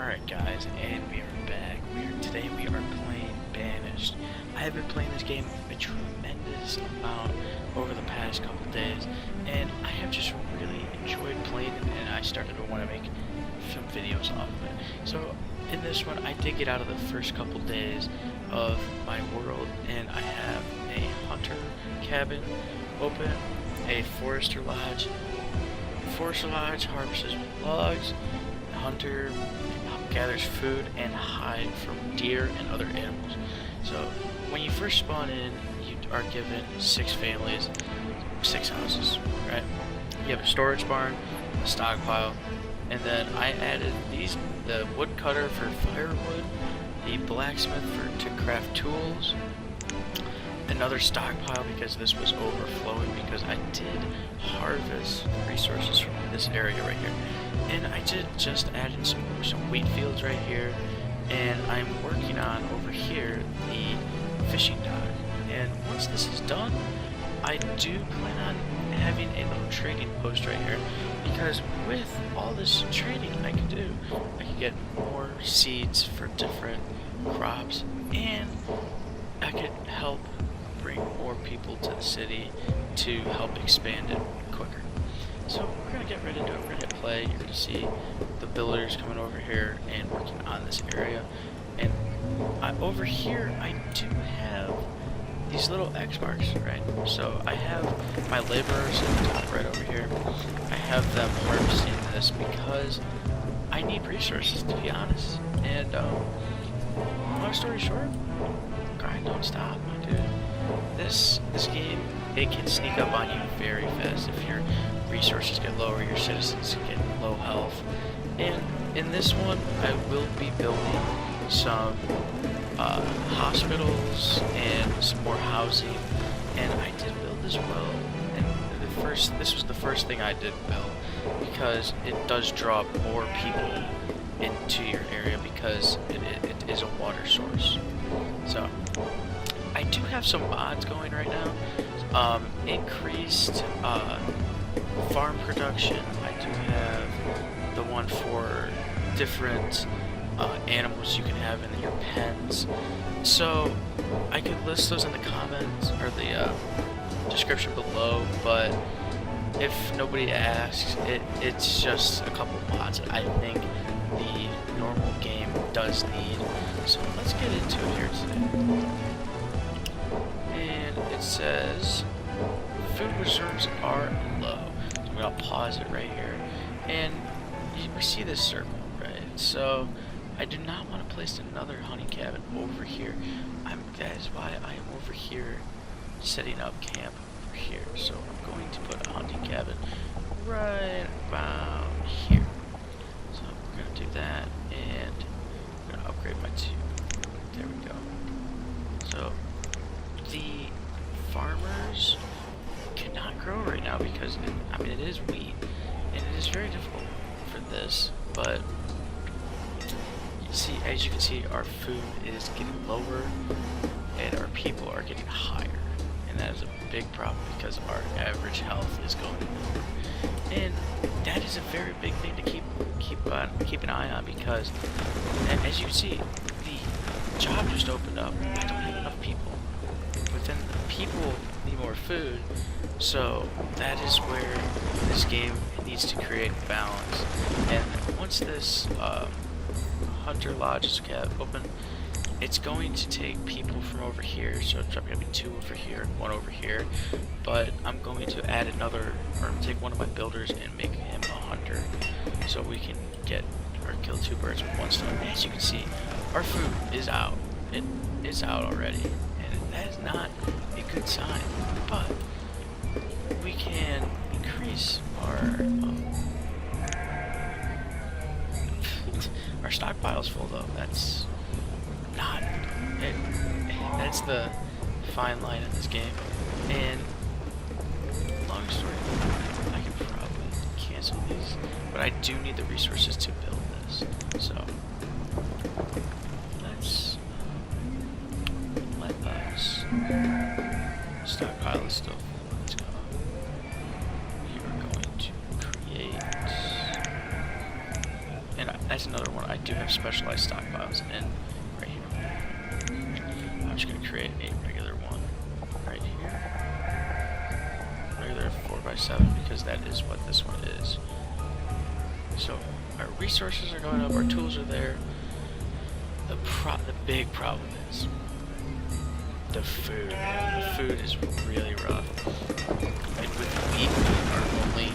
Alright guys, and we are back. Today we are playing Banished. I have been playing this game a tremendous amount over the past couple days, and I have just really enjoyed playing it, and I started to want to make some videos off of it. So in this one, I did get out of the first couple days of my world, and I have a hunter cabin open, a forester lodge. Forester lodge harvests logs. Hunter gathers food and hide from deer and other animals. So when you first spawn in, you are given 6 families, 6 houses, right? You have a storage barn, a stockpile, and then I added the woodcutter for firewood, the blacksmith to craft tools, another stockpile because this was overflowing because I did harvest resources from this area right here. And I did just add in some wheat fields right here, and I'm working on over here the fishing dock. And once this is done, I do plan on having a little trading post right here, because with all this trading I can do, I can get more seeds for different crops, and I could help bring more people to the city to help expand it quicker. So we're going to get ready to do it. We're going to hit play. You're going to see the builders coming over here and working on this area. And over here I do have these little X marks, right? So I have my laborers at the top right over here. I have them harvesting this because I need resources, to be honest. And long story short, grind don't stop, my dude. This game, it can sneak up on you very fast if your resources get lower, your citizens get low health. And in this one, I will be building some hospitals and some more housing. And I did build this well. And this was the first thing I did build, because it does draw more people into your area because it is a water source. So I do have some mods going right now. Increased farm production. I do have the one for different animals you can have in your pens. So I could list those in the comments or the description below, but if nobody asks, it's just a couple mods that I think the normal game does need. So let's get into it here today. And it says food reserves are low. So I'm gonna pause it right here, and we see this circle, right? So I do not want to place another hunting cabin over here. That is why I am over here setting up camp over here. So I'm going to put a hunting cabin right about here. So we're gonna do that, and I'm gonna upgrade my 2. There we go. So the farmers cannot grow right now because it is wheat, and it is very difficult for this. But you see, as you can see, our food is getting lower, and our people are getting higher, and that is a big problem because our average health is going lower. And that is a very big thing to keep an eye on, because as you can see, the job just opened up. I don't have enough people. But then the people need more food, so that is where this game needs to create balance. And once this hunter lodge is open, it's going to take people from over here, so it's probably going to be 2 over here and 1 over here. But I'm going to add another, or take one of my builders and make him a hunter, so we can get or kill 2 birds with 1 stone. As you can see, our food is out. It is out already, and that is not a good sign. But we can increase our our stockpile's full though. That's not it. That's the fine line in this game. And long story, I can probably cancel these, but I do need the resources to build this. So let's let us. Stockpile is still full. Let's go. We are going to create, and as another one, I do have specialized stockpiles in right here. I'm just going to create a regular one right here. Regular 4x7 because that is what this one is. So our resources are going up, our tools are there. The big problem is the food. Man. The food is really rough. And with wheat being our only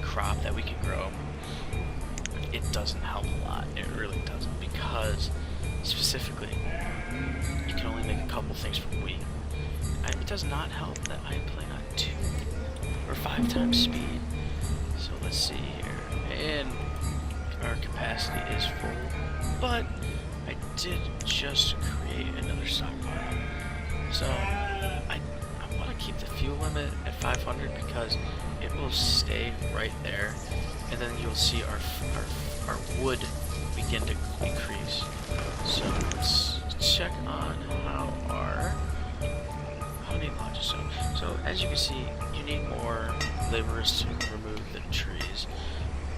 crop that we can grow, it doesn't help a lot. It really doesn't, because specifically you can only make a couple things from wheat. It does not help that I am playing on 2 or 5 times speed. So let's see here, and our capacity is full, but I did just create another stockpile. So I want to keep the fuel limit at 500 because it will stay right there, and then you'll see our wood begin to increase. So let's check on how many launches. So as you can see, you need more laborers to remove the trees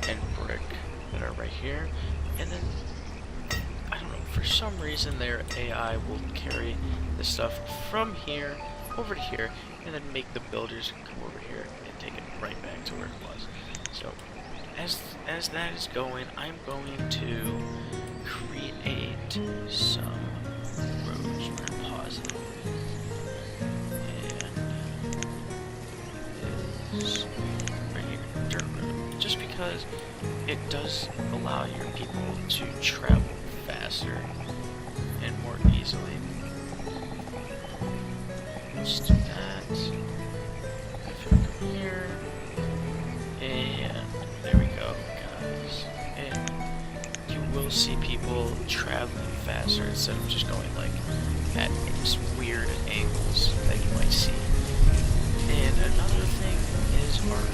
and brick that are right here, and then I don't know, for some reason their AI will carry the stuff from here over to here, and then make the builders come over here and take it right back to where it was. So as that is going, I'm going to create some roads. We're gonna pause it. And this right here, dirt road. Just because it does allow your people to travel faster and more easily. Let's do that. If we go here, and there we go, guys. And you will see people traveling faster instead of just going like at just weird angles that you might see. And another thing is our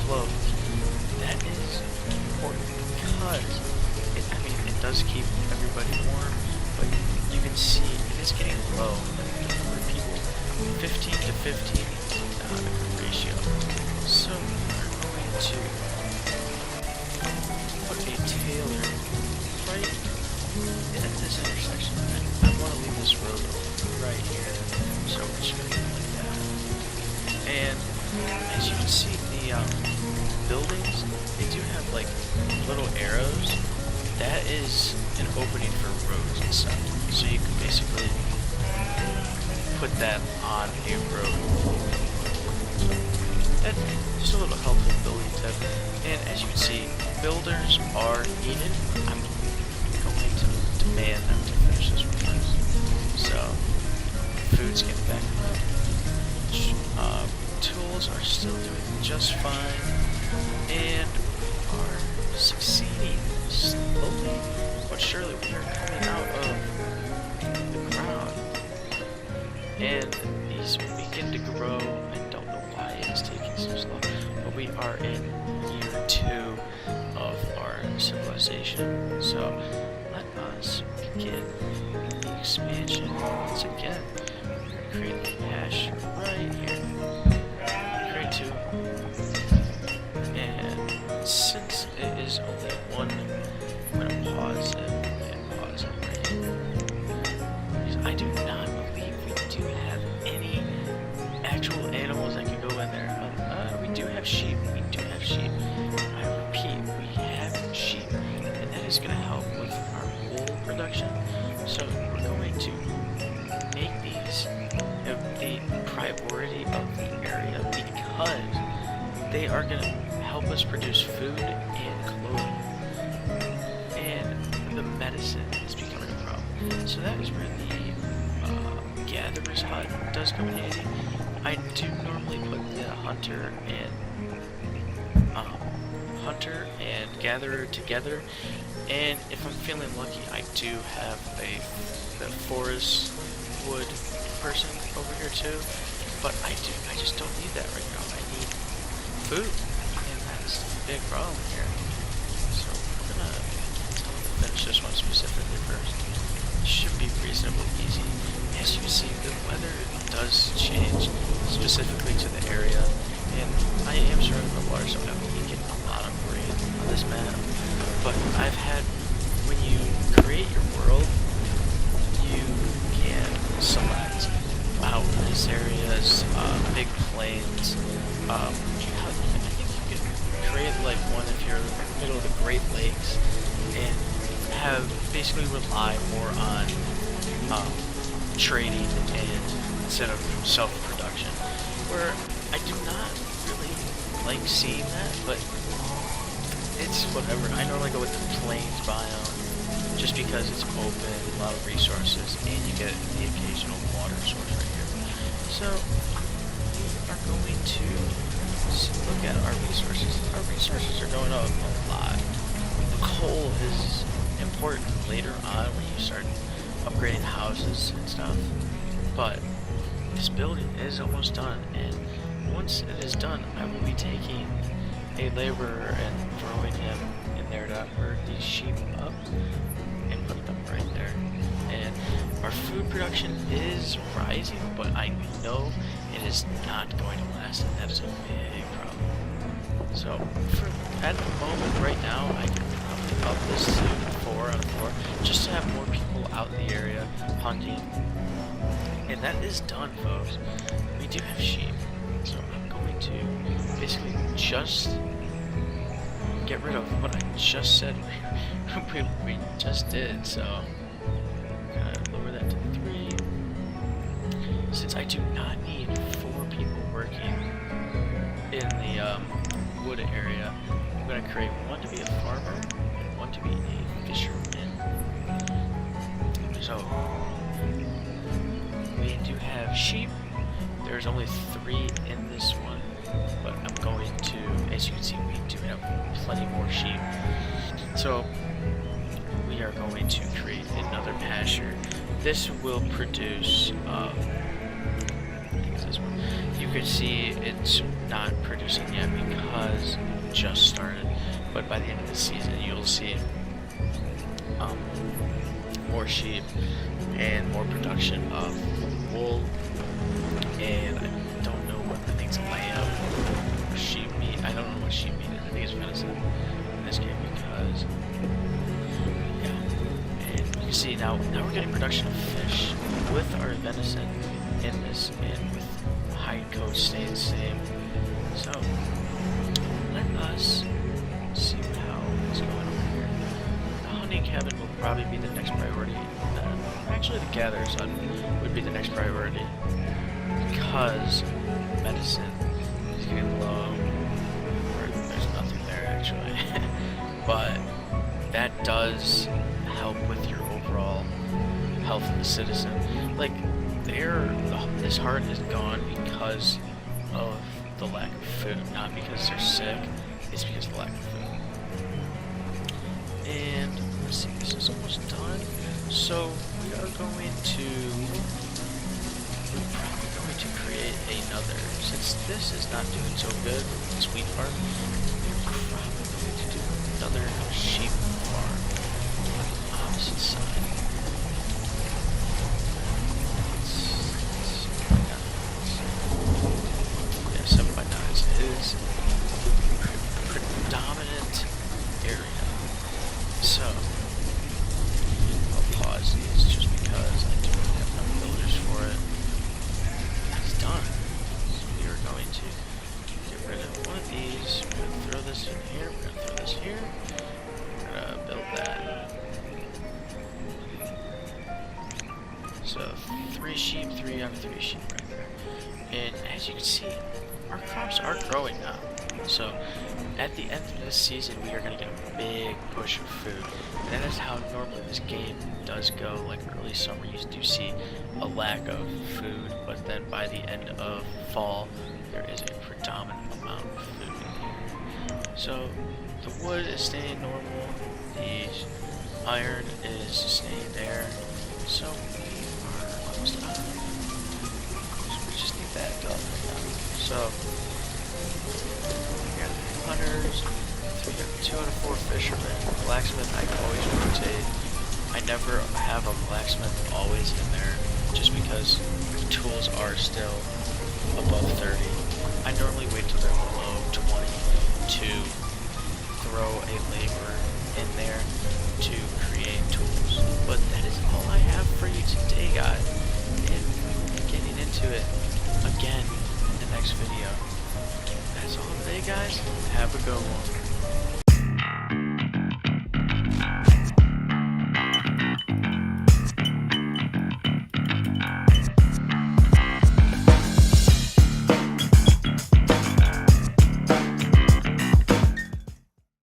clothes. That is important because it does keep everybody warm, but you can see it is getting low. The number of people, 15 to 15 is not a good ratio. So we're going to put a tailor right at this intersection. I want to leave this road right here, so we're just going to go like that. And as you can see, the buildings, they do have like little arrows. That is an opening for roads and stuff. So you can basically put that on a road. That's just a little helpful building tip. And as you can see, builders are needed. I'm going to demand them to finish this one first. So, food's getting back up. Tools are still doing just fine. And are succeeding slowly but surely. We are coming out of the ground, and these begin to grow. I don't know why it is taking so slow, but we are in year 2 of our civilization. So let us begin the expansion once again. We're going to create a pasture right here. Create 2. And since it is only 1, I'm going to pause it and pause it right here. Because I do not believe we do have any actual animals that can go in there. We do have sheep. We do have sheep. I repeat, we have sheep. And that is going to help with our wool production. So we're going to make these the priority of the area because they are going to help us produce food and clothing. And the medicine is becoming a problem. So that is where the gatherer's hut does come in handy. I do normally put the hunter and gatherer together, and if I'm feeling lucky, I do have the forest wood person over here too. But I just don't need that right now. I need food, and that's the big problem here. So I'm gonna finish this one specifically first. It should be reasonably easy. As you see, the weather does change specifically to the area, and I am surrounded by water, so I'm getting a lot of rain on this map. but I've had, when you create your world, you can select mountainous areas, big plains. I think you can create like one if you're in the middle of the Great Lakes, and have basically rely more on trading and instead of self-production. Where I do not really like seeing that, but it's whatever. I normally go with the plains biome just because it's open, a lot of resources, and you get the occasional water source right here. So we are going to look at our resources. Our resources are going up a lot. The coal is important later on when you start upgrading houses and stuff, but this building is almost done, and once it is done, I will be taking a laborer and throwing him in there to herd these sheep up and put them right there. And our food production is rising, but I know it is not going to last, and that is a big problem. So at the moment right now, I can probably up this to 4 out of 4 just to have more people out in the area hunting. And that is done, folks. We do have sheep, so I'm going to basically just get rid of what I just said we just did. So I'm gonna lower that to 3. Since I do not need 4 people working in the wood area, I'm gonna create 1 to be a farmer and 1 to be a fisherman. So we do have sheep. There's only 3 in this one, but I'm going to, as you can see, we do have plenty more sheep. So we are going to create another pasture. This will produce, I think it's this one. You can see it's not producing yet because it just started, but by the end of the season you'll see more sheep and more production of wool, and I don't know what the thing's layout or sheep meat. I don't know what sheep meat is. I think it's venison in this game because, yeah. And you can see now we're getting production of fish with our venison in this, and with hide code staying the same. So let us see how it's going over here. The hunting cabin will probably be the next priority. Actually, the gatherer's hut would be the next priority because medicine is getting low. Or there's nothing there actually, but that does help with your overall health of the citizen. Like this heart is gone because of the lack of food, not because they're sick. It's because of the lack of food. And let's see, this is almost done. So we are going to, we're probably going to create another, since this is not doing so good, this wheat farm, we're probably going to do another sheep farm on the opposite side. Yeah, 7x9 is the predominant area. So pause these just because I don't have enough builders for it. That's done. So we are going to get rid of one of these. We're going to throw this in here. We're going to throw this here. We're going to build that. So 3 sheep, 3 out of 3 sheep right there. And as you can see, our crops are growing now. So at the end of this season, we are going to get a big push of food. And that is how normally this game does go. Like early summer, you do see a lack of food, but then by the end of fall, there is a predominant amount of food in here. So the wood is staying normal, the iron is staying there. So we are almost out. So we just need that done right now. So we got hunters. We got 2 out of 4 fishermen. Blacksmith, I can always rotate. I never have a blacksmith always in there, just because tools are still above 30. I normally wait till they're below 20 to throw a laborer in to create tools. But that is all I have for you today, guys, and we will be getting into it again in the next video. That's all today, guys. Have a good one.